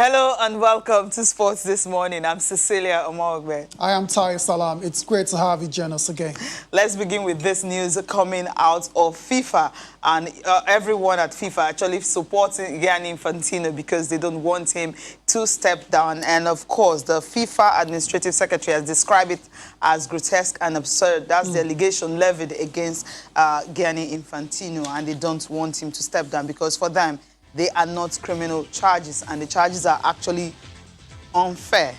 Hello and welcome to Sports This Morning. I'm Cecilia Omogbe. I am Tai Salam. It's great to have you join us again. Let's begin with this news coming out of FIFA. And everyone at FIFA actually supporting Gianni Infantino because they don't want him to step down. And of course, the FIFA Administrative Secretary has described it as grotesque and absurd. That's the allegation levied against Gianni Infantino. And they don't want him to step down because for them, they are not criminal charges, and the charges are actually unfair.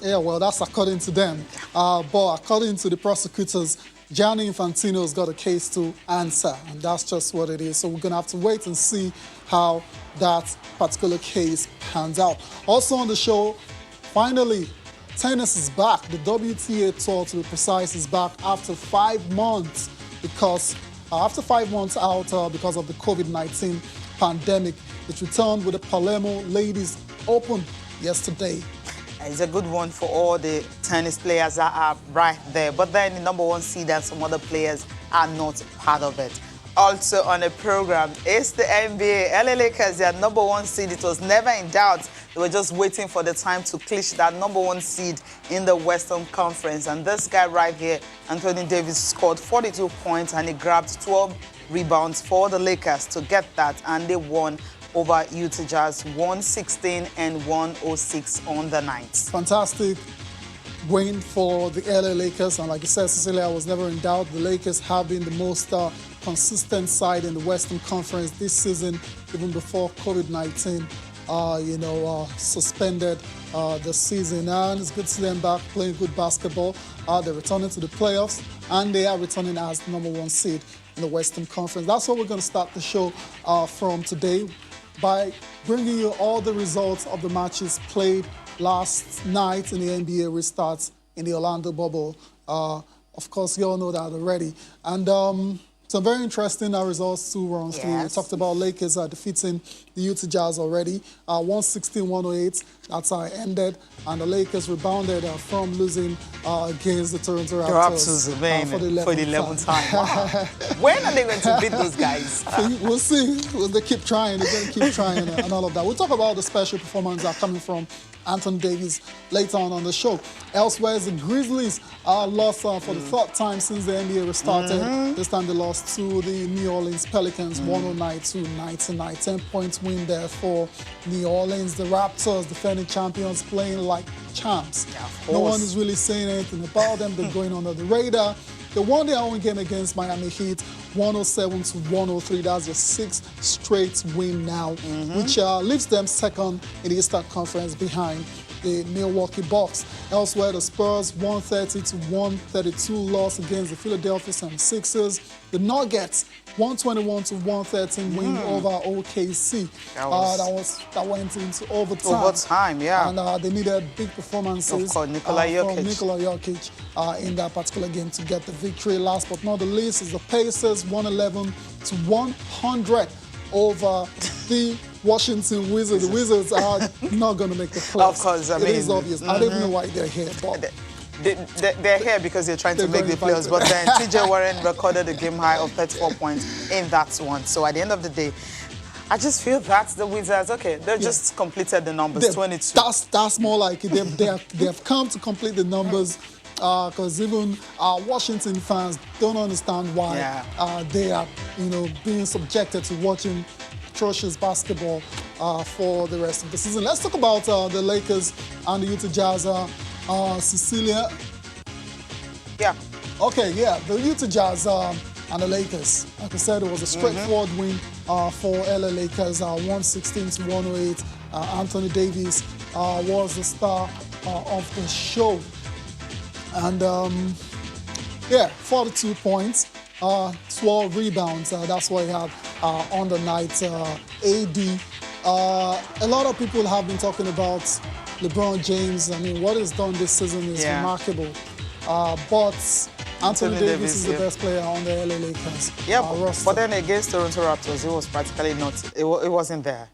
Yeah, well, that's according to them. But according to the prosecutors, Gianni Infantino's got a case to answer, and that's just what it is. So we're going to have to wait and see how that particular case pans out. Also on the show, finally, tennis is back. The WTA Tour, to be precise, is back after 5 months because after 5 months out because of the COVID-19 pandemic. It returned with the Palermo Ladies Open yesterday. It's a good one for all the tennis players that are right there. But then the number one seed and some other players are not part of it. Also on the program, it's the NBA. LA Lakers, their number one seed. It was never in doubt. They were just waiting for the time to clinch that number one seed in the Western Conference. And this guy right here, Anthony Davis, scored 42 points and he grabbed 12 rebounds for the Lakers to get that. And they won over Utah Jazz, 116 and 106 on the night. Fantastic win for the LA Lakers. And like you said, Cecilia, I was never in doubt. The Lakers have been the most consistent side in the Western Conference this season, even before COVID-19, suspended the season. And it's good to see them back playing good basketball. They're returning to the playoffs, and they are returning as the number one seed in the Western Conference. That's what we're going to start the show from today, by bringing you all the results of the matches played last night in the NBA restarts in the Orlando bubble. Of course, you all know that already. And some very interesting results to run through. We talked about Lakers defeating the Utah Jazz already. 116-108, that's how it ended. And the Lakers rebounded from losing against the Toronto Raptors for the 11th time. Wow. When are they going to beat those guys? We'll see. They keep trying. They're going to keep trying and all of that. We'll talk about the special performances that are coming from Anthony Davis later on the show. Elsewhere, the Grizzlies lost for the third time since the NBA restarted. This time they lost to the New Orleans Pelicans, 109-99. 10-point win there for New Orleans. The Raptors, defending champions, playing like champs. Yeah, no one is really saying anything about them. They're going under the radar. They won their own game against Miami Heat, 107-103. That's their 6th straight win now, which leaves them second in the Eastern Conference behind the Milwaukee Bucks. Elsewhere, the Spurs 130-132 loss against the Philadelphia 76ers. The Nuggets 121-113 win over OKC. That went into overtime. Overtime, yeah. And they needed big performances of course, Nikola Jokic in that particular game to get the victory. Last but not the least is the Pacers 111-100 over the Washington Wizards. The Wizards are not going to make the playoffs. Of course, I mean, it is obvious. I don't even know why they're here, but they're here because they're trying to make the playoffs. But then TJ Warren recorded a game high of 34 points in that one. So at the end of the day, I just feel that's the Wizards. Okay, they've just completed the numbers, 22. That's more like it. They have come to complete the numbers. Because even Washington fans don't understand why they are, being subjected to watching atrocious basketball for the rest of the season. Let's talk about the Lakers and the Utah Jazz. Cecilia? Yeah. Okay, yeah, the Utah Jazz and the Lakers. Like I said, it was a straightforward win for LA Lakers, 116-108. Anthony Davis was the star of the show. And 42 points, 12 rebounds. That's what he had on the night. AD. A lot of people have been talking about LeBron James. I mean, what he's done this season is remarkable. But Anthony Davis is the best player on the LA Lakers. Yeah, but then against Toronto Raptors, it was practically not. It wasn't there.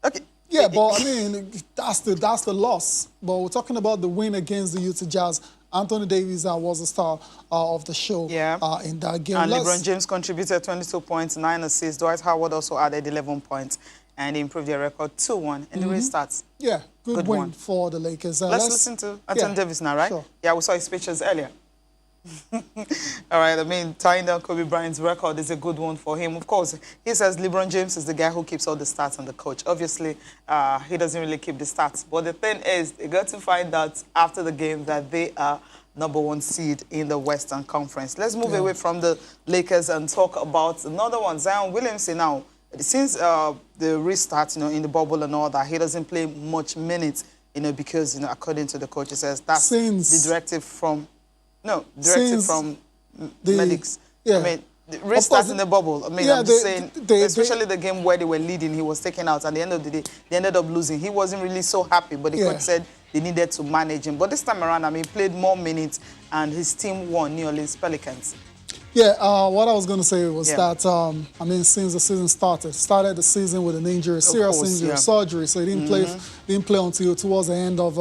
Okay. Yeah, but I mean, that's the loss. But we're talking about the win against the Utah Jazz. Anthony Davis was the star of the show in that game. And LeBron James contributed 22 points, 9 assists. Dwight Howard also added 11 points and they improved their record 2-1 in the restarts. Yeah, good win for the Lakers. Let's listen to Anthony Davis now, right? Sure. Yeah, we saw his pictures earlier. All right, I mean, tying down Kobe Bryant's record is a good one for him. Of course, he says LeBron James is the guy who keeps all the stats and the coach. Obviously, he doesn't really keep the stats. But the thing is, they got to find out after the game that they are #1 seed in the Western Conference. Let's move away from the Lakers and talk about another one, Zion Williamson now. Since the restart, in the bubble and all that, he doesn't play much minutes, because, according to the coach, he says that's the directive from... No, directed from medics. Yeah. I mean, restart in the bubble. I mean, I'm just saying, especially the game where they were leading, he was taken out. At the end of the day, they ended up losing. He wasn't really so happy, but the coach said they needed to manage him. But this time around, I mean, he played more minutes, and his team won, New Orleans Pelicans. Yeah, what I was going to say was that, I mean, since the season started the season with an injury, serious injury, surgery, so he didn't play until towards the end of,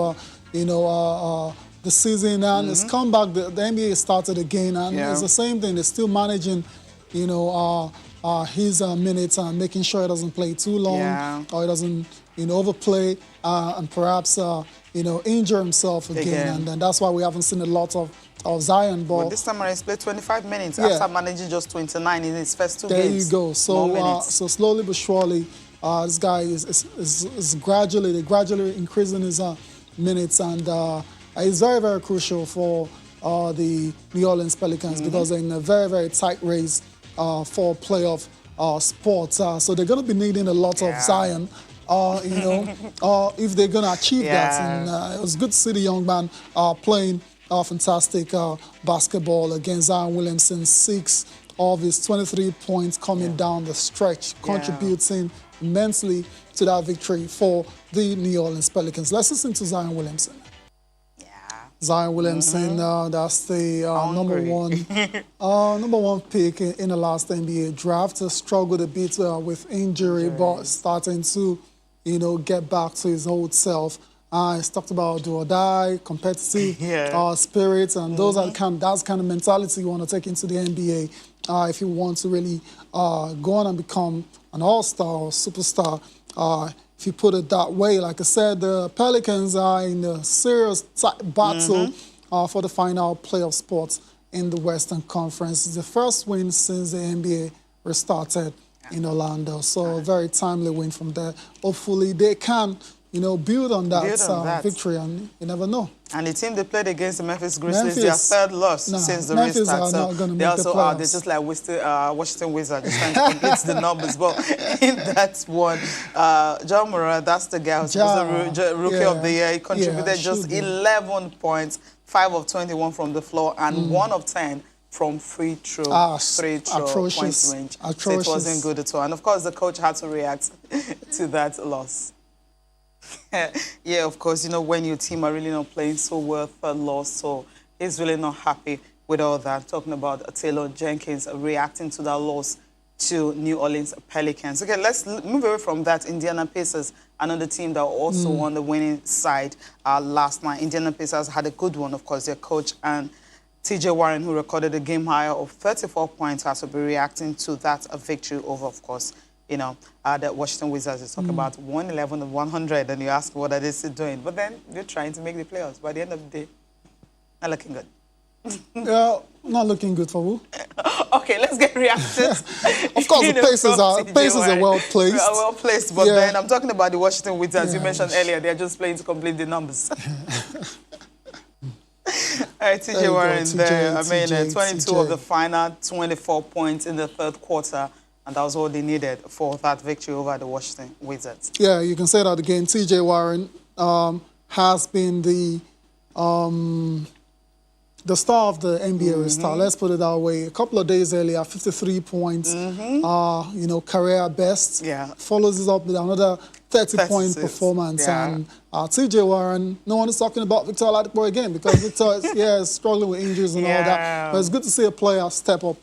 the season, and it's come back. The NBA started again, and it's the same thing. They're still managing, his minutes and making sure he doesn't play too long or he doesn't, overplay and perhaps, injure himself again. And that's why we haven't seen a lot of Zion ball. Well, this time around, he's played 25 minutes after managing just 29 in his first two games. There you go. So, so slowly but surely, this guy is gradually increasing his minutes, and it's very, very crucial for the New Orleans Pelicans because they're in a very, very tight race for playoff spots. So they're going to be needing a lot of Zion, if they're going to achieve that. And it was good to see the young man playing fantastic basketball against Zion Williamson. 6 of his 23 points coming down the stretch, contributing immensely to that victory for the New Orleans Pelicans. Let's listen to Zion Williamson. Zion Williamson, that's the number one pick in the last NBA draft. Struggled a bit with injury, but starting to, get back to his old self. He's talked about do or die, competitive spirit, and those are that's kind of mentality you want to take into the NBA if you want to really go on and become an all-star or superstar. If you put it that way, like I said, the Pelicans are in a serious battle for the final playoff spots in the Western Conference. It's the first win since the NBA restarted in Orlando. So a very timely win from there. Hopefully they can, build on that victory, and you never know. And the team they played against the Memphis Grizzlies, their third loss since the restart. So they also are, they're just like Washington Wizards, just trying to complete the numbers. But in that one, John Moran, that's the guy who's the rookie of the year. He contributed just 11 points, 5 of 21 from the floor, and 1 of 10 from free throw points range. So it wasn't good at all. And of course, the coach had to react to that loss. Yeah, of course, when your team are really not playing so well, third loss, so he's really not happy with all that. Talking about Taylor Jenkins reacting to that loss to New Orleans Pelicans. Okay, let's move away from that. Indiana Pacers, another team that also on the winning side last night. Indiana Pacers had a good one, of course. Their coach and TJ Warren, who recorded a game high of 34 points, has to be reacting to that victory over, of course, the Washington Wizards is talking about 111 of 100, and you ask what are they still doing. But then they're trying to make the playoffs. By the end of the day, not looking good. Not looking good for who? Okay, let's get reactions. Of course, the Pacers are well placed. Well placed, but then I'm talking about the Washington Wizards. You mentioned earlier, they're just playing to complete the numbers. All right, TJ Warren there. I mean, 22 of the final, 24 points in the third quarter. And that was all they needed for that victory over the Washington Wizards. Yeah, you can say that again. TJ Warren has been the star of the NBA restart. Let's put it that way. A couple of days earlier, 53 points, career best. Yeah. Follows it up with another 30-point performance. Yeah. And TJ Warren, no one is talking about Victor Oladipo again because Victor is struggling with injuries and all that. But it's good to see a player step up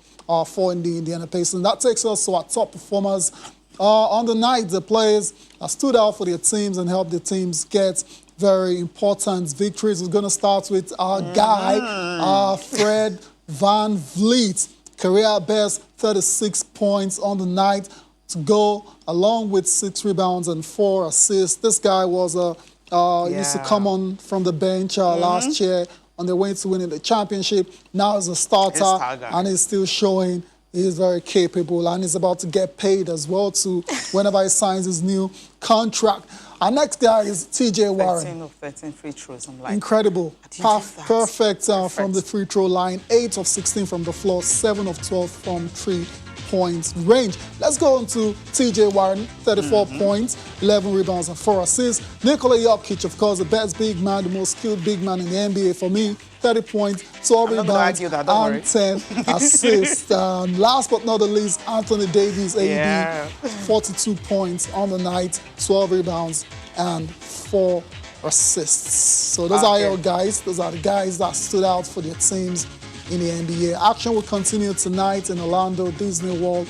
for the Indiana Pacers. And that takes us to our top performers on the night. The players stood out for their teams and helped their teams get very important victories. We're going to start with our guy, Fred Van Vliet. Career best, 36 points on the night. to go, along with 6 rebounds and 4 assists. This guy was used to come on from the bench last year on the way to winning the championship. Now he's a starter, and he's still showing he's very capable, and he's about to get paid as well too whenever he signs his new contract. Our next guy is TJ Warren. 13 of 13 free throws. I'm like, incredible. Perfect from the free throw line. 8 of 16 from the floor, 7 of 12 from 3-point range. Let's go on to TJ Warren, 34 points, 11 rebounds and 4 assists. Nikola Jokic, of course, the best big man, the most skilled big man in the NBA for me. 30 points, 12 rebounds, and 10 assists. Last but not the least, Anthony Davis, AD, 42 points on the night, 12 rebounds, and 4 assists. So those are your guys. Those are the guys that stood out for their teams in the NBA. Action will continue tonight in Orlando, Disney World,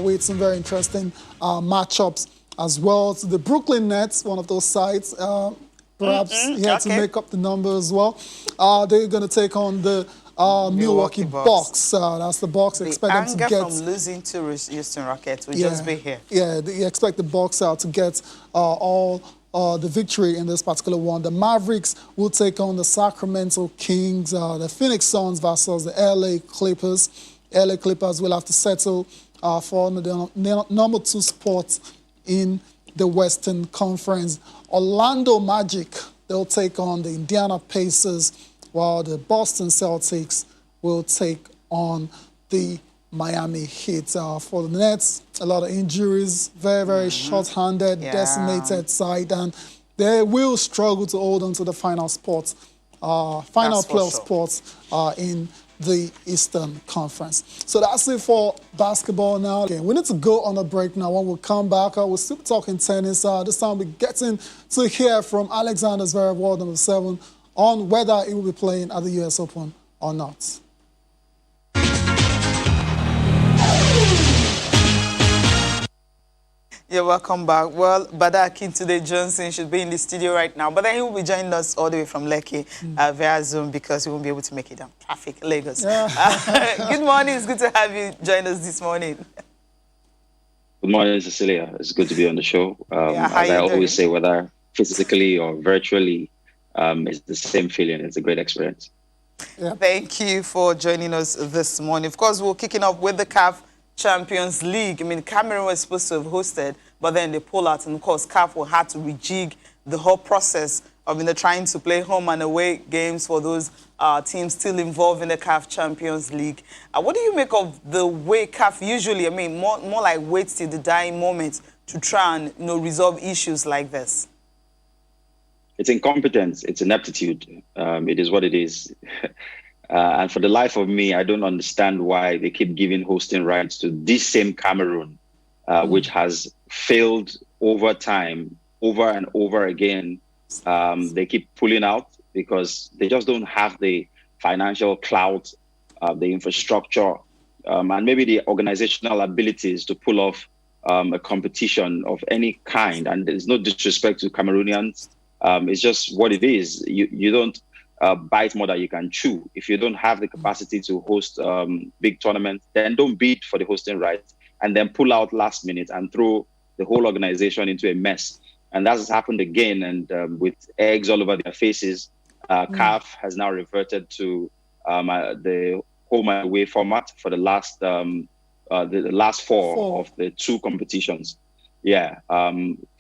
with some very interesting matchups as well. So the Brooklyn Nets, one of those sides, perhaps he had to make up the number as well. They're going to take on the Milwaukee Bucks. That's the Bucks. Expect them to get from losing to Houston Rockets will just be here. Yeah, they expect the Bucks to get all the victory in this particular one. The Mavericks will take on the Sacramento Kings. The Phoenix Suns versus the LA Clippers. LA Clippers will have to settle for the number 2 spot in the Western Conference. Orlando Magic, they'll take on the Indiana Pacers, while the Boston Celtics will take on the Miami Heat. For the Nets, a lot of injuries, very short-handed, decimated side, and they will struggle to hold on to the final spots, playoff spots in the Eastern Conference. So that's it for basketball now. Okay, we need to go on a break now. When we come back, we'll still be talking tennis. This time we're getting to hear from Alexander Zverev, world number 7, on whether he will be playing at the US Open or not. Yeah, welcome back. Well, Badaki today Johnson should be in the studio right now, but then he will be joining us all the way from Lekki via Zoom because he won't be able to make it down traffic, Lagos. Good morning. It's good to have you join us this morning. Good morning, Cecilia. It's good to be on the show. As I always say, whether physically or virtually, it's the same feeling. It's a great experience. Yeah. Thank you for joining us this morning. Of course, we're kicking off with the CAF Champions League. I mean, Cameroon was supposed to have hosted, but then they pull out, and of course, CAF will have to rejig the whole process of trying to play home and away games for those teams still involved in the CAF Champions League. What do you make of the way CAF usually, more like waits till the dying moment to try and resolve issues like this? It's incompetence. It's ineptitude. It is what it is. And for the life of me, I don't understand why they keep giving hosting rights to this same Cameroon, which has failed over time, over and over again. They keep pulling out because they just don't have the financial clout, the infrastructure, and maybe the organizational abilities to pull off a competition of any kind. And there's no disrespect to Cameroonians. It's just what it is. You don't bite more than you can chew. If you don't have the capacity to host big tournaments, then don't bid for the hosting rights and then pull out last minute and throw the whole organization into a mess. And that has happened again. And with eggs all over their faces, CAF has now reverted to the home and away format for the last four of the 2 competitions. Yeah.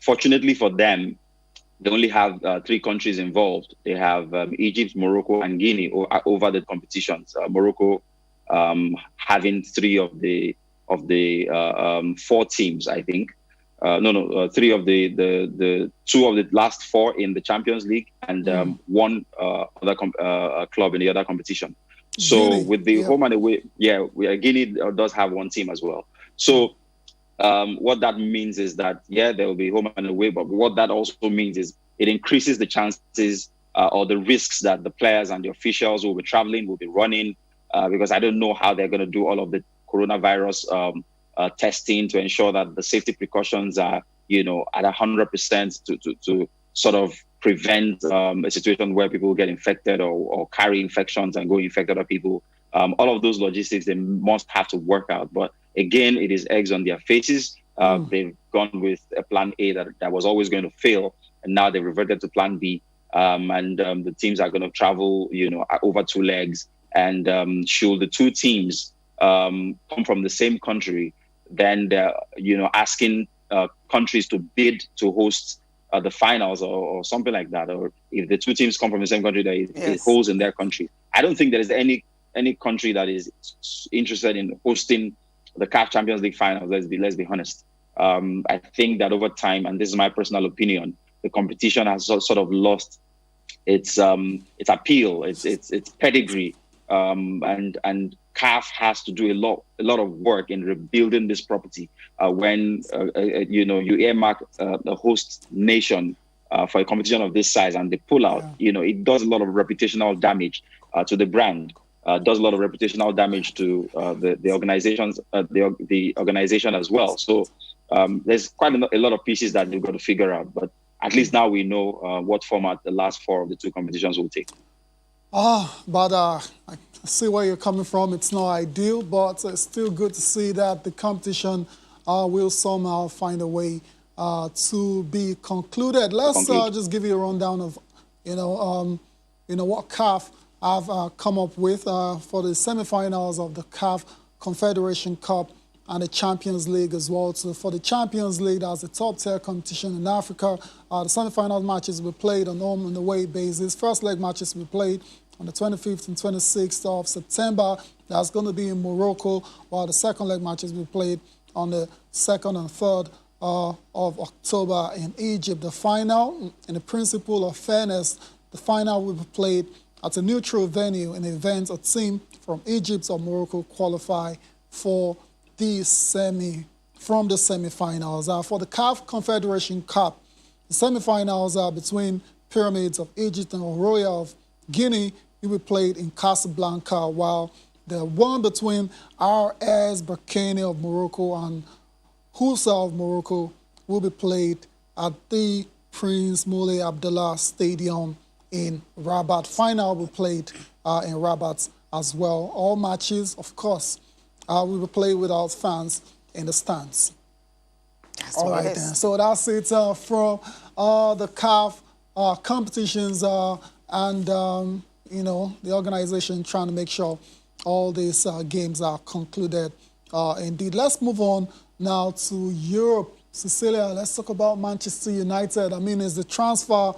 Fortunately for them, they only have 3 countries involved. They have Egypt, Morocco, and Guinea over the competitions. Morocco having 3 of the 4 teams, I think. 3 of the 2 of the last 4 in the Champions League, and 1 other club in the other competition. So Guinea, with the home and away, Guinea does have 1 team as well. So what that means is that, there will be home and away, but what that also means is it increases the chances or the risks that the players and the officials will be traveling, will be running, because I don't know how they're going to do all of the coronavirus testing to ensure that the safety precautions are, at 100% to sort of prevent a situation where people get infected or carry infections and go infect other people. All of those logistics, they must have to work out. But again, it is eggs on their faces. They've gone with a plan A that was always going to fail, and now they've reverted to plan B. The teams are going to travel, over two legs. And should the two teams come from the same country, then they're, asking countries to bid to host the finals or something like that. Or if the two teams come from the same country, it holds in their country. I don't think there is any country that is interested in hosting the CAF Champions League finals. Let's be honest. I think that over time, and this is my personal opinion, the competition has sort of lost its appeal, its pedigree, and CAF has to do a lot of work in rebuilding this property. When you earmark the host nation for a competition of this size and they pull out, it does a lot of reputational damage to the brand. Does a lot of reputational damage to the organizations, the organization as well. So there's quite a lot of pieces that they've got to figure out. But at least now we know what format the last four of the two competitions will take. But I see where you're coming from. It's not ideal, but it's still good to see that the competition will somehow find a way to be concluded. Let's just give you a rundown of, what CAF have come up with for the semifinals of the CAF Confederation Cup and the Champions League as well. So for the Champions League, that's a top-tier competition in Africa. The semifinal matches will be played on home and away basis. First leg matches will be played on the 25th and 26th of September. That's going to be in Morocco, while the second leg matches will be played on the 2nd and 3rd of October in Egypt. The final, in the principle of fairness, the final will be played at a neutral venue in the event a team from Egypt or Morocco qualify for the semifinals. For the CAF Confederation Cup, the semifinals are between Pyramids of Egypt and Royal of Guinea. It will be played in Casablanca, while the one between RS Berkane of Morocco and Houssa of Morocco will be played at the Prince Moulay Abdallah Stadium in Rabat. Final will be played in Rabat as well. All matches, of course, will be played without fans in the stands. All right, then. So that's it from the CAF competitions and, the organization trying to make sure all these games are concluded. Indeed, let's move on now to Europe. Cecilia, let's talk about Manchester United. I mean, it's the transfer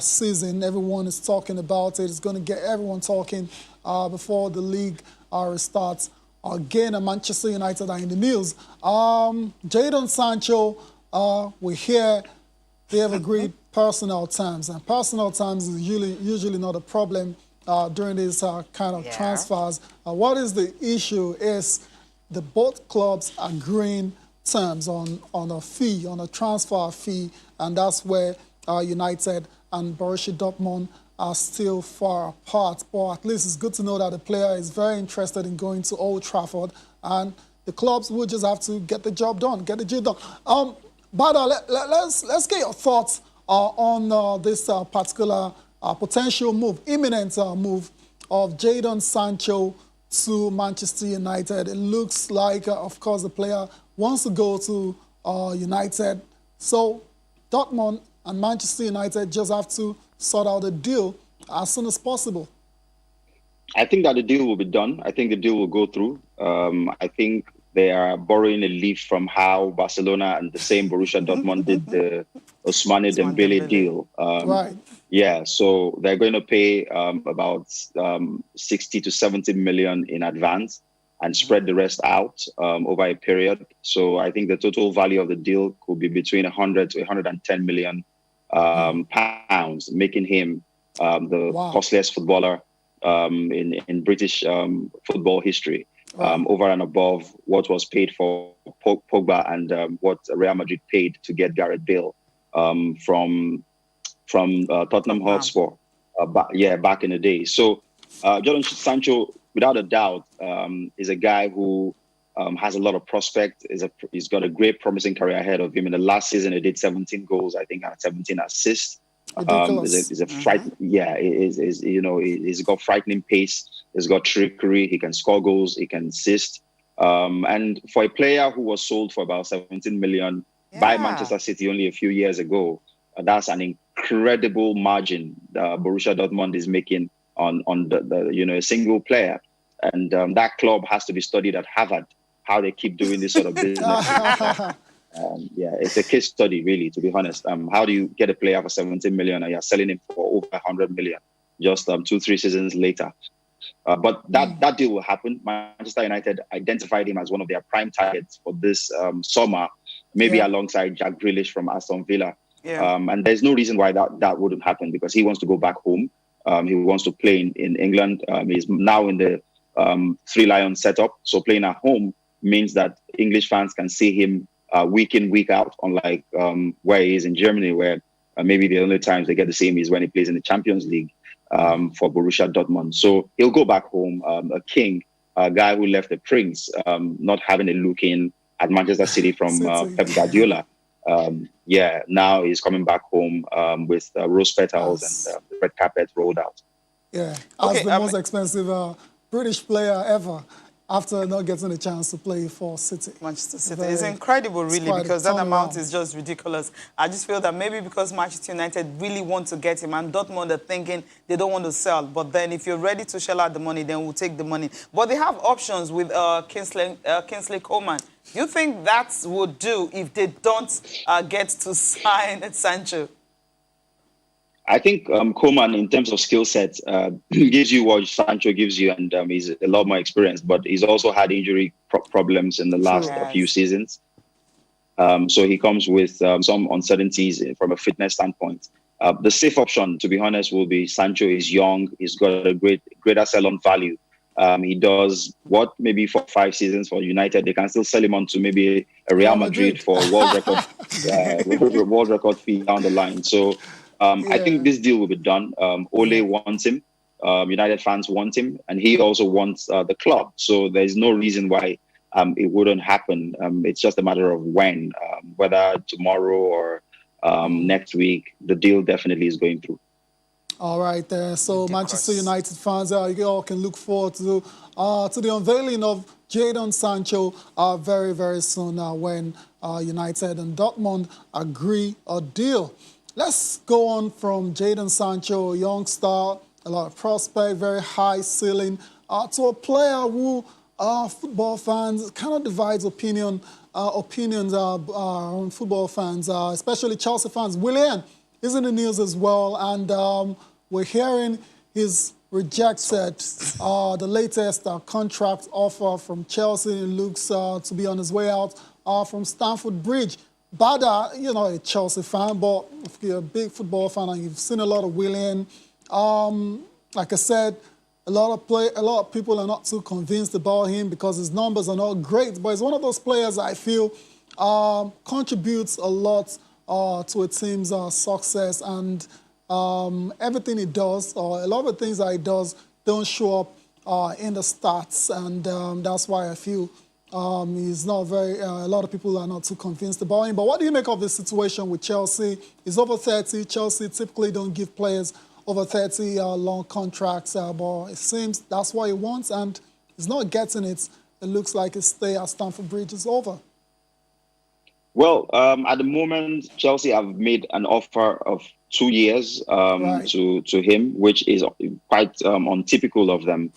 season. Everyone is talking about it. It's going to get everyone talking before the league restarts. Again, Manchester United are in the news. Jadon Sancho, we hear they have agreed personal terms. And personal terms is usually not a problem during these kind of transfers. What is the issue is the both clubs agreeing terms on a fee, on a transfer fee, and that's where United and Borussia Dortmund are still far apart. But at least it's good to know that the player is very interested in going to Old Trafford, and the clubs will just have to get the job done, But let's get your thoughts on this particular potential move, imminent move of Jadon Sancho to Manchester United. It looks like, of course, the player wants to go to United. So Dortmund and Manchester United just have to sort out a deal as soon as possible. I think that the deal will be done. I think the deal will go through. I think they are borrowing a leaf from how Barcelona and the same Borussia Dortmund did the Ousmane Dembele deal. Right. Yeah, so they're going to pay about 60 to 70 million in advance and spread the rest out over a period. So I think the total value of the deal could be between 100 to 110 million pounds, making him the costliest footballer in British football history, over and above what was paid for Pogba and what Real Madrid paid to get Gareth Bale from Tottenham Hotspur back in the day. So Jadon Sancho, without a doubt, is a guy who has a lot of prospect. He's got a great, promising career ahead of him. In the last season, he did 17 goals, I think, and 17 assists. He's a he's got frightening pace. He's got trickery. He can score goals. He can assist. And for a player who was sold for about 17 million by Manchester City only a few years ago, that's an incredible margin Borussia Dortmund is making on the a single player. And that club has to be studied at Harvard, how they keep doing this sort of business. It's a case study, really, to be honest. How do you get a player for 17 million and you're selling him for over 100 million just 2-3 seasons later? But that deal will happen. Manchester United identified him as one of their prime targets for this summer, maybe alongside Jack Grealish from Aston Villa. And there's no reason why that wouldn't happen, because he wants to go back home. He wants to play in England. He's now in the Three Lions setup. So playing at home means that English fans can see him week in, week out, unlike where he is in Germany, where maybe the only times they get to see him is when he plays in the Champions League for Borussia Dortmund. So he'll go back home, a king, a guy who left a prince, not having a look in at Manchester City from Pep Guardiola. Now he's coming back home with rose petals and the red carpet rolled out. Yeah, as the most expensive British player ever, after not getting a chance to play for City. Manchester City. It's incredible, really, because that amount is just ridiculous. I just feel that maybe because Manchester United really want to get him, and Dortmund are thinking they don't want to sell. But then if you're ready to shell out the money, then we'll take the money. But they have options with Kingsley Coman. Do you think that would do if they don't get to sign Sancho? I think Coman, in terms of skill set, gives you what Sancho gives you, and he's a lot more experienced. But he's also had injury problems in the last few seasons. So he comes with some uncertainties from a fitness standpoint. The safe option, to be honest, will be Sancho. Is young. He's got a greater sell-on value. He does what, maybe 4-5 seasons for United. They can still sell him on to maybe a Real Madrid for world record fee down the line. So. I think this deal will be done. Ole wants him. United fans want him, and he also wants the club. So there's no reason why it wouldn't happen. It's just a matter of when, whether tomorrow or next week. The deal definitely is going through. All right, so Manchester United fans, you all can look forward to the unveiling of Jadon Sancho very, very soon when United and Dortmund agree a deal. Let's go on from Jadon Sancho, a young star, a lot of prospect, very high ceiling, to a player who football fans kind of divides opinions on football fans, especially Chelsea fans. Willian is in the news as well, and we're hearing he's rejected the latest contract offer from Chelsea. It looks to be on his way out from Stamford Bridge. Bada, a Chelsea fan, but if you're a big football fan and you've seen a lot of Willian, like I said, a lot of people are not too convinced about him because his numbers are not great. But he's one of those players I feel contributes a lot to a team's success, and everything he does, or a lot of the things that he does, don't show up in the stats, and that's why I feel. He's not a lot of people are not too convinced about him. But what do you make of the situation with Chelsea? He's over 30. Chelsea typically don't give players over 30 long contracts, but it seems that's what he wants, and he's not getting it. It looks like his stay at Stamford Bridge is over. Well, at the moment, Chelsea have made an offer of 2 years to him, which is quite untypical of them.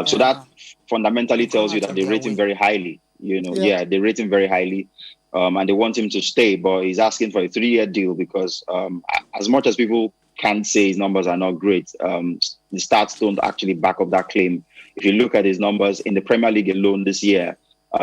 So that fundamentally tells you that they rate him very highly. They rate him very highly, and they want him to stay. But he's asking for a 3-year deal because, as much as people can say his numbers are not great, the stats don't actually back up that claim. If you look at his numbers in the Premier League alone this year,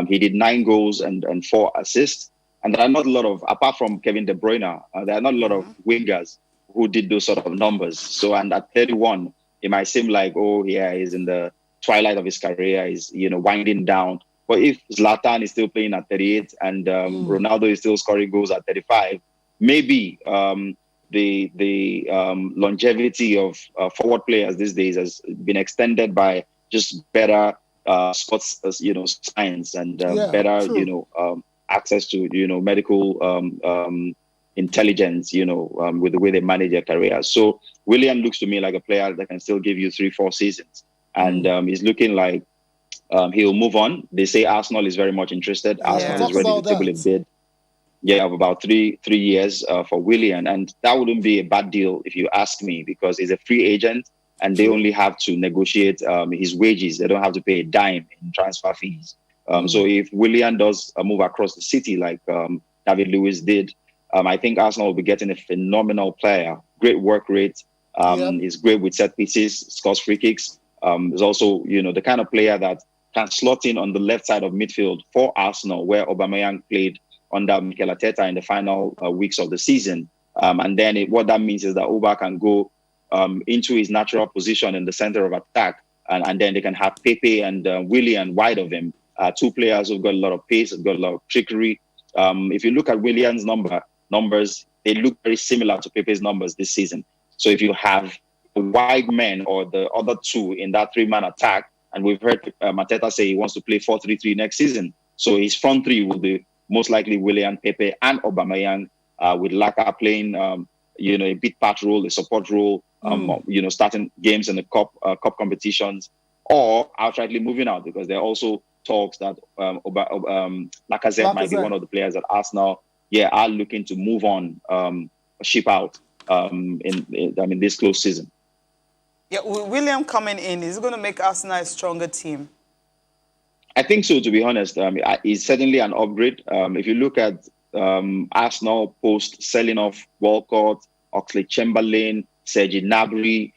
he did 9 goals and 4 assists. And there are not a lot of, apart from Kevin De Bruyne, there are not a lot of wingers who did those sort of numbers. So, and at 31, it might seem like, he's in the twilight of his career, he's winding down. But if Zlatan is still playing at 38 and Ronaldo is still scoring goals at 35, maybe the longevity of forward players these days has been extended by just better sports, science and better, access to medical intelligence, with the way they manage their careers. So Willian looks to me like a player that can still give you 3-4 seasons. And he's looking like he'll move on. They say Arsenal is very much interested. Yeah, Arsenal is talk ready to about table a that. bid, yeah, of about three years for Willian, and that wouldn't be a bad deal if you ask me, because he's a free agent and they True. only have to negotiate his wages. They don't have to pay a dime in transfer fees. So if Willian does move across the city like David Lewis did, I think Arsenal will be getting a phenomenal player. Great work rate. Yep. He's great with set pieces, scores free kicks. He's also, the kind of player that can slot in on the left side of midfield for Arsenal, where Aubameyang played under Mikel Arteta in the final weeks of the season. And then what that means is that Oba can go into his natural position in the center of attack, and then they can have Pepe and Willian wide of him. Two players who've got a lot of pace, have got a lot of trickery. If you look at Willian's numbers, they look very similar to Pepe's numbers this season. So if you have the wide men or the other two in that three-man attack, and we've heard Mateta say he wants to play 4-3-3 next season, so his front three will be most likely Willian, Pepe, and Aubameyang, with Laka playing, a bit part role, a support role, starting games in the cup competitions, or outrightly moving out, because there are also talks that Lacazette might be one of the players that Arsenal, are looking to move on, ship out in this close season. Yeah, William coming in, is it going to make Arsenal a stronger team? I think so, to be honest. It's certainly an upgrade. If you look at Arsenal post selling off Walcott, Oxlade-Chamberlain, Serge Gnabry,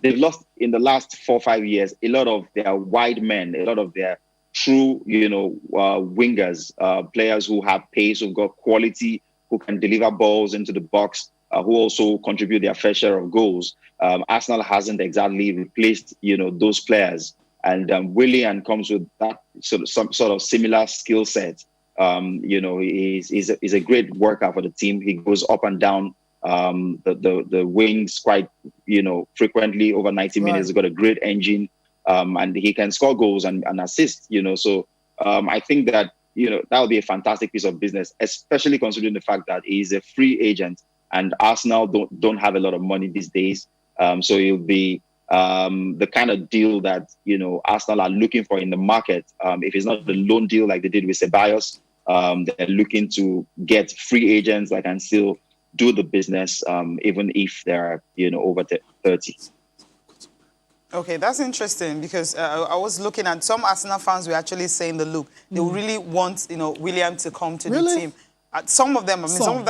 they've lost in the last 4 or 5 years a lot of their wide men, a lot of their true, wingers, players who have pace, who've got quality, who can deliver balls into the box, who also contribute their fair share of goals. Arsenal hasn't exactly replaced, those players. And Willian comes with that some sort of similar skill set. He's a great worker for the team. He goes up and down the wings quite, frequently over 90 minutes. He's got a great engine, and he can score goals and assist. So I think that that would be a fantastic piece of business, especially considering the fact that he's a free agent and Arsenal don't have a lot of money these days. So he'll be the kind of deal that Arsenal are looking for in the market. If it's not the loan deal like they did with Ceballos, they're looking to get free agents that can still do the business, even if they're over 30. Okay, that's interesting, because I was looking at some Arsenal fans were actually saying that, look, they really want William to come to the team. Some of them, some of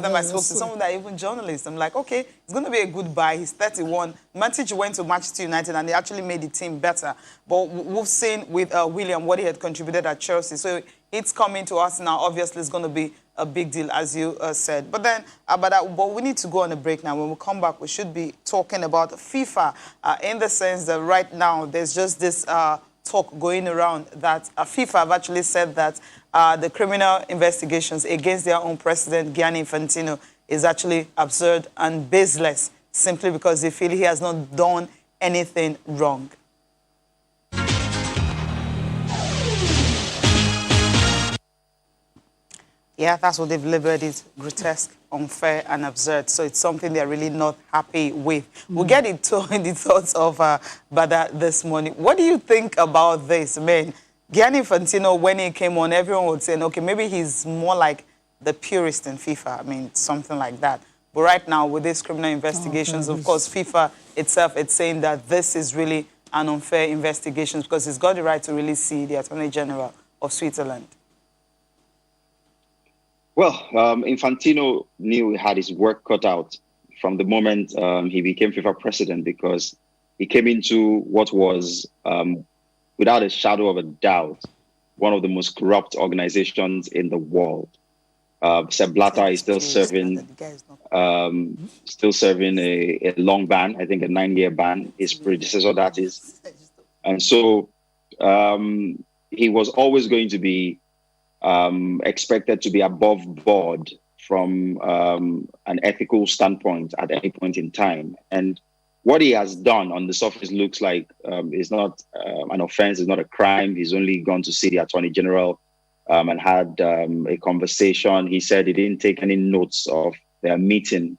them I spoke to, some of them are even journalists. I'm like, okay, it's going to be a good buy. He's 31. Matic went to Manchester United and they actually made the team better. But we've seen with William what he had contributed at Chelsea. So it's coming to us now. Obviously, it's going to be a big deal, as you said. But then, but we need to go on a break now. When we come back, we should be talking about FIFA in the sense that right now there's just this talk going around that FIFA have actually said that the criminal investigations against their own president, Gianni Infantino, is actually absurd and baseless, simply because they feel he has not done anything wrong. Yeah, that's what they've labeled it: grotesque, unfair, and absurd. So it's something they're really not happy with. We'll get into the thoughts of Bada this morning. What do you think about this? I mean, Gianni Infantino, when he came on, everyone would say, okay, maybe he's more like the purist in FIFA. I mean, something like that. But right now, with these criminal investigations, of course, FIFA itself, it's saying that this is really an unfair investigation because it's got the right to really see the Attorney General of Switzerland. Well, Infantino knew he had his work cut out from the moment he became FIFA president, because he came into what was, without a shadow of a doubt, one of the most corrupt organizations in the world. Sepp Blatter is still serving a long ban, I think a 9-year ban, his predecessor, that is. And so he was always going to be expected to be above board from an ethical standpoint at any point in time. And what he has done on the surface looks like is not an offense, it's not a crime. He's only gone to see the Attorney General and had a conversation. He said he didn't take any notes of their meeting,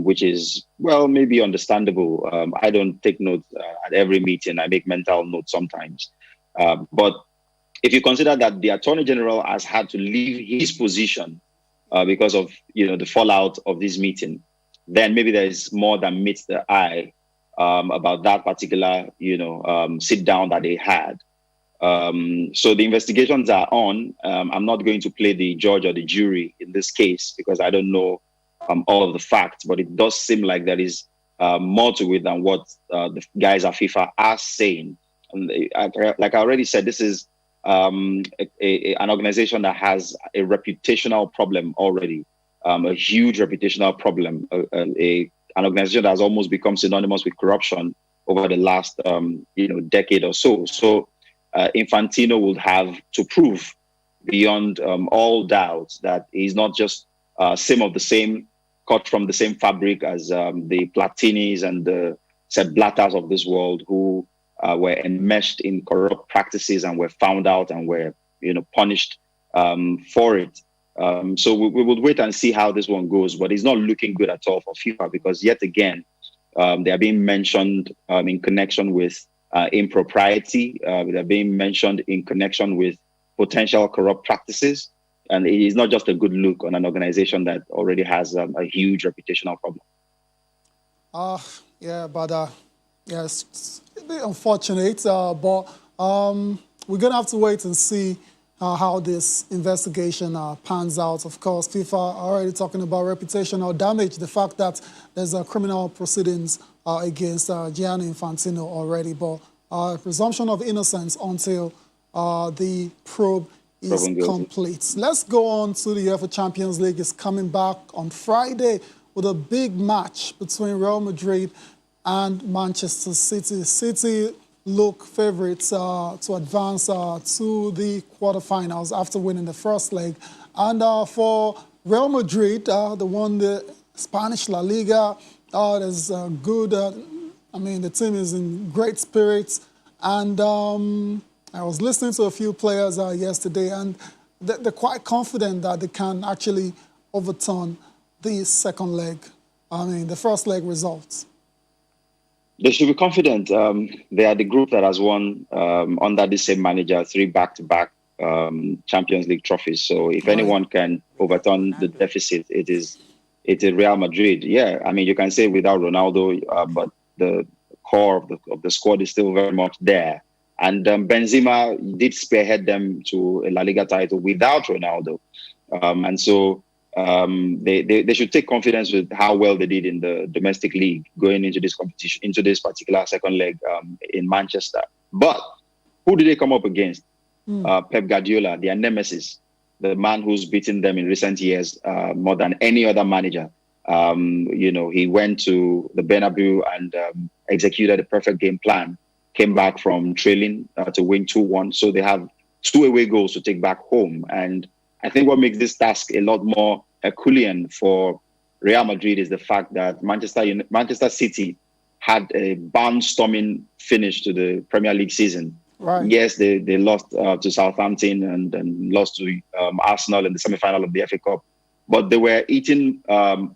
which is, well, maybe understandable. I don't take notes at every meeting. I make mental notes sometimes. But if you consider that the Attorney General has had to leave his position because of the fallout of this meeting, then maybe there is more than meets the eye about that particular sit down that they had. So the investigations are on. I'm not going to play the judge or the jury in this case because I don't know all of the facts, but it does seem like there is more to it than what the guys at FIFA are saying. And like I already said, this is an organization that has a reputational problem already, a huge reputational problem, an organization that has almost become synonymous with corruption over the last decade or so. So Infantino would have to prove beyond all doubt that he's not just some of the same, cut from the same fabric as the Platinis and the Sepp Blatters of this world who were enmeshed in corrupt practices and were found out and were punished for it. So we would wait and see how this one goes, but it's not looking good at all for FIFA because yet again, they are being mentioned in connection with impropriety. They're being mentioned in connection with potential corrupt practices. And it is not just a good look on an organization that already has a huge reputational problem. It's a bit unfortunate, but we're going to have to wait and see how this investigation pans out. Of course, FIFA are already talking about reputational damage, the fact that there's criminal proceedings against Gianni Infantino already, but presumption of innocence until the probe is complete. Let's go on to the UEFA Champions League. It's coming back on Friday with a big match between Real Madrid and Manchester City. City look favourites to advance to the quarterfinals after winning the first leg. And for Real Madrid, they won the Spanish La Liga. There's good, the team is in great spirits. And I was listening to a few players yesterday, and they're quite confident that they can actually overturn the second leg, the first leg results. They should be confident. They are the group that has won under the same manager 3 back-to-back Champions League trophies. So if anyone can overturn the deficit, it's Real Madrid. Yeah, you can say without Ronaldo, but the core of the squad is still very much there. And Benzema did spearhead them to a La Liga title without Ronaldo. And so they should take confidence with how well they did in the domestic league going into this competition, into this particular second leg in Manchester. But who did they come up against? Pep Guardiola, their nemesis, the man who's beaten them in recent years more than any other manager. He went to the Bernabeu and executed a perfect game plan, came back from trailing to win 2-1. So they have 2 away goals to take back home. And I think what makes this task a lot more Herculean for Real Madrid is the fact that Manchester City had a barnstorming finish to the Premier League season. Right. Yes, they lost to Southampton and lost to Arsenal in the semi-final of the FA Cup. But they were eating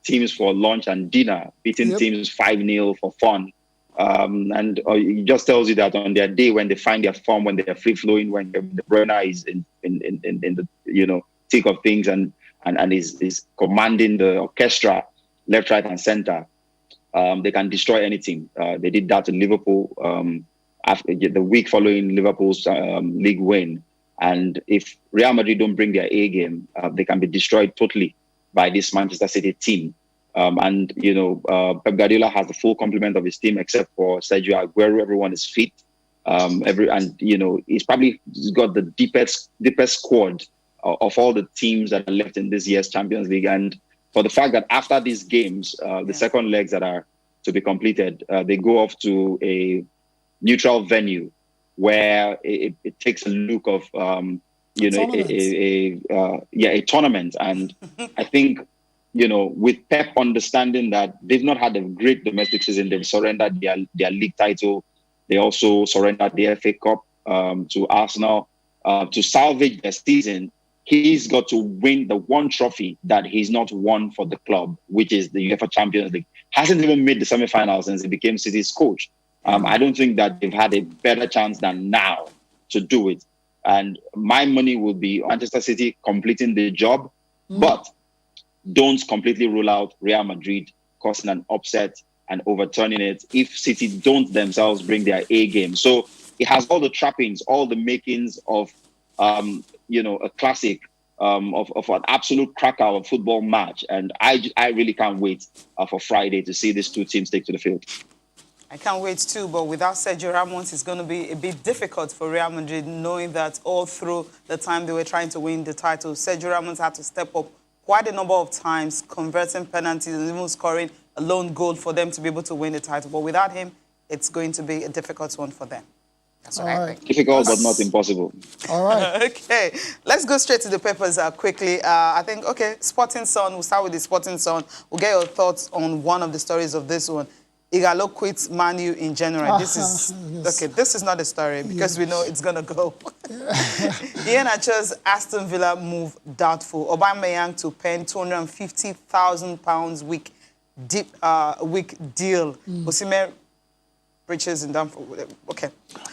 teams for lunch and dinner, beating teams 5-0 for fun. And it just tells you that on their day when they find their form, when they're free-flowing, when the Brenner is in the thick of things and is commanding the orchestra left, right, and center, they can destroy any team. They did that in Liverpool after the week following Liverpool's league win. And if Real Madrid don't bring their A game, they can be destroyed totally by this Manchester City team. Pep Guardiola has the full complement of his team except for Sergio Aguero. Everyone is fit. He's probably got the deepest squad of all the teams that are left in this year's Champions League. And for the fact that after these games, the second legs that are to be completed, they go off to a neutral venue where it takes a look of a tournament. And I think with Pep understanding that they've not had a great domestic season, they've surrendered their league title. They also surrendered the FA Cup to Arsenal. To salvage their season, he's got to win the one trophy that he's not won for the club, which is the UEFA Champions League. Hasn't even made the semi-finals since he became City's coach. I don't think that they've had a better chance than now to do it. And my money will be Manchester City completing the job, but don't completely rule out Real Madrid causing an upset and overturning it if City don't themselves bring their A game. So it has all the trappings, all the makings of, a classic, of an absolute cracker of a football match. And I really can't wait for Friday to see these two teams take to the field. I can't wait too, but without Sergio Ramos, it's going to be a bit difficult for Real Madrid, knowing that all through the time they were trying to win the title, Sergio Ramos had to step up quite a number of times, converting penalties and even scoring a lone goal for them to be able to win the title. But without him, it's going to be a difficult one for them. That's what I think. Difficult, but not impossible. All right. Okay, let's go straight to the papers quickly. I think, Sporting Sun, we'll start with the Sporting Sun. We'll get your thoughts on one of the stories of this one. Igalo quits Man U in January. This is yes. okay. This is not a story because we know it's gonna go. Ian Achor's Aston Villa move doubtful. Aubameyang to pen £250,000 week deal. Osimhen breaches in down. Okay.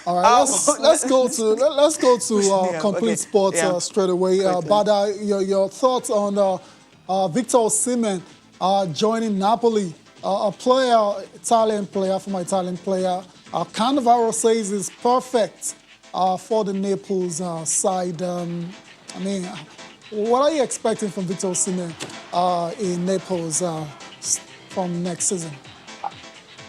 All right. Let's go to complete sports straight away. Bada, your thoughts on Victor Osimhen joining Napoli? A player, Italian player, former Italian player, Cannavaro says is perfect for the Naples side. What are you expecting from Victor Osimhen in Naples from next season?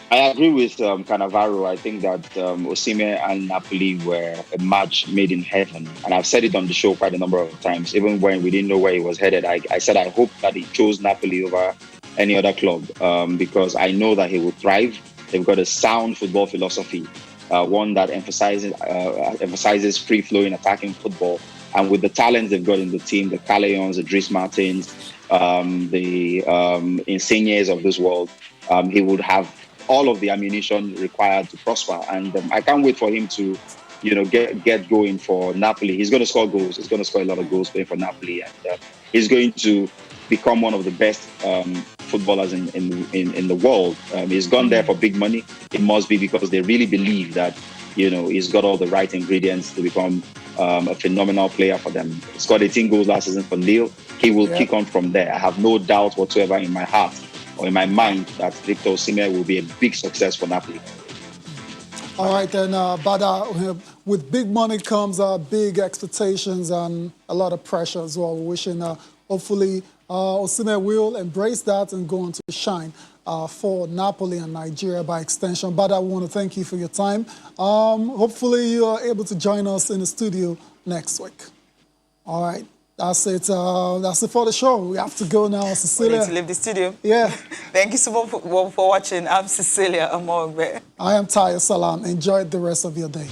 I agree with Cannavaro. I think that Osimhen and Napoli were a match made in heaven. And I've said it on the show quite a number of times. Even when we didn't know where he was headed, I said I hope that he chose Napoli over any other club because I know that he will thrive. They've got a sound football philosophy, one that emphasizes free-flowing attacking football. And with the talents they've got in the team, the Calleons, the Dries Martins, the Insignes of this world, he would have all of the ammunition required to prosper. And I can't wait for him to, get going for Napoli. He's going to score goals. He's going to score a lot of goals playing for Napoli. And he's going to become one of the best footballers in the world. He's gone there for big money. It must be because they really believe that, he's got all the right ingredients to become a phenomenal player for them. He scored 18 goals last season for Lille. He will kick on from there. I have no doubt whatsoever in my heart or in my mind that Victor Osimhen will be a big success for Napoli. All right, then, Bada, with big money comes big expectations and a lot of pressure as well. We're wishing, hopefully, Osimhen will embrace that and go on to shine for Napoli and Nigeria by extension. But I want to thank you for your time. Hopefully you are able to join us in the studio next week. All right, that's it. That's it for the show. We have to go now, Cecilia. We need to leave the studio. Yeah. Thank you so much for watching. I'm Cecilia Amogbe. I am Tayo Salam. Enjoy the rest of your day.